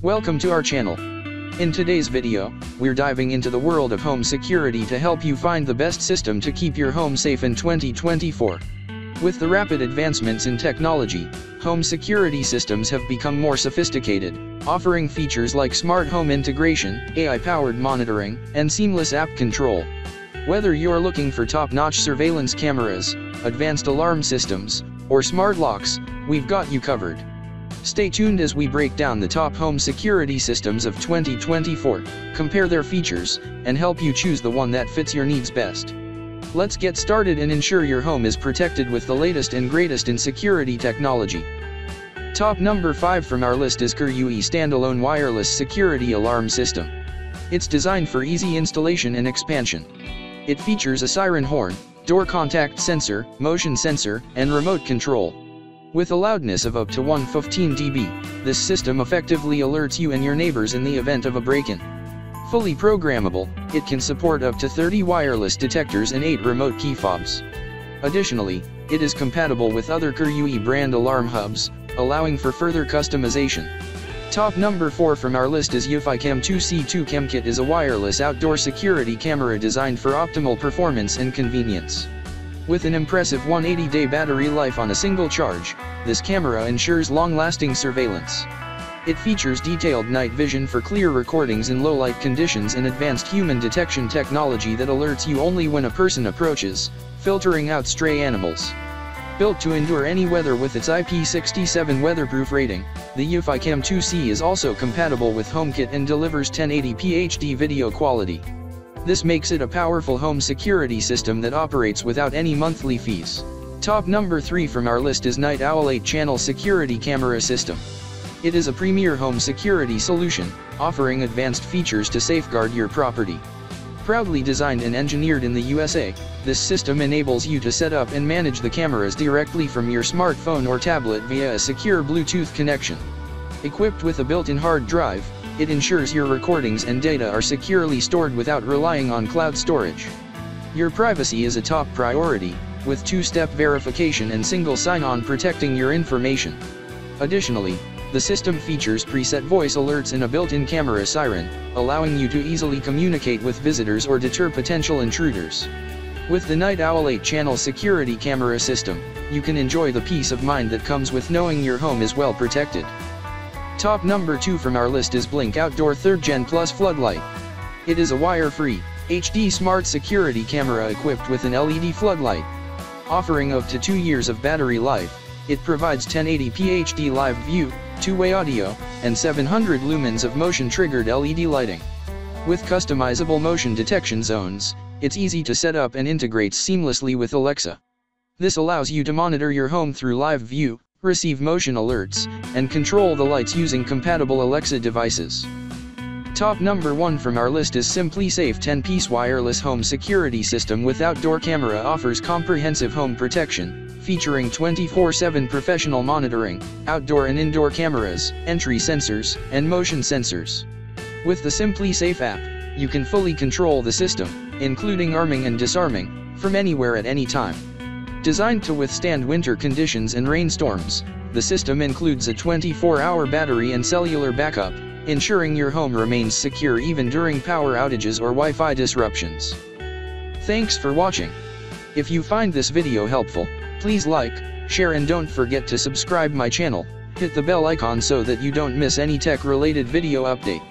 Welcome to our channel. In today's video, we're diving into the world of home security to help you find the best system to keep your home safe in 2024. With the rapid advancements in technology, home security systems have become more sophisticated, offering features like smart home integration, AI-powered monitoring, and seamless app control. Whether you're looking for top-notch surveillance cameras, advanced alarm systems, or smart locks, we've got you covered. Stay tuned as we break down the top home security systems of 2024, compare their features, and help you choose the one that fits your needs best. Let's get started and ensure your home is protected with the latest and greatest in security technology. Top number 5 from our list is KERUI Standalone Wireless Security Alarm System. It's designed for easy installation and expansion. It features a siren horn, door contact sensor, motion sensor, and remote control. With a loudness of up to 115 dB, this system effectively alerts you and your neighbors in the event of a break-in. Fully programmable, it can support up to 30 wireless detectors and 8 remote key fobs. Additionally, it is compatible with other KERUI brand alarm hubs, allowing for further customization. Top number 4 from our list is eufyCam 2C2 CamKit is a wireless outdoor security camera designed for optimal performance and convenience. With an impressive 180-day battery life on a single charge, this camera ensures long-lasting surveillance. It features detailed night vision for clear recordings in low-light conditions and advanced human detection technology that alerts you only when a person approaches, filtering out stray animals. Built to endure any weather with its IP67 weatherproof rating, the eufyCam 2C is also compatible with HomeKit and delivers 1080p HD video quality. This makes it a powerful home security system that operates without any monthly fees. Top number 3 from our list is Night Owl 8-channel security camera system. It is a premier home security solution, offering advanced features to safeguard your property. Proudly designed and engineered in the USA, this system enables you to set up and manage the cameras directly from your smartphone or tablet via a secure Bluetooth connection. Equipped with a built-in hard drive, it ensures your recordings and data are securely stored without relying on cloud storage. Your privacy is a top priority, with two-step verification and single sign-on protecting your information. Additionally, the system features preset voice alerts and a built-in camera siren, allowing you to easily communicate with visitors or deter potential intruders. With the Night Owl 8-channel security camera system, you can enjoy the peace of mind that comes with knowing your home is well protected. Top number 2 from our list is Blink Outdoor 3rd Gen Plus Floodlight. It is a wire-free, HD smart security camera equipped with an LED floodlight. Offering up to 2 years of battery life, it provides 1080p HD live view, two-way audio, and 700 lumens of motion-triggered LED lighting. With customizable motion detection zones, it's easy to set up and integrates seamlessly with Alexa. This allows you to monitor your home through live view, receive motion alerts, and control the lights using compatible Alexa devices. Top number 1 from our list is SimpliSafe 10-piece wireless home security system with outdoor camera offers comprehensive home protection, featuring 24/7 professional monitoring, outdoor and indoor cameras, entry sensors, and motion sensors. With the SimpliSafe app, you can fully control the system, including arming and disarming, from anywhere at any time. Designed to withstand winter conditions and rainstorms, the system includes a 24-hour battery and cellular backup, ensuring your home remains secure even during power outages or Wi-Fi disruptions. Thanks for watching. If you find this video helpful, please like, share and don't forget to subscribe my channel. Hit the bell icon so that you don't miss any tech-related video update.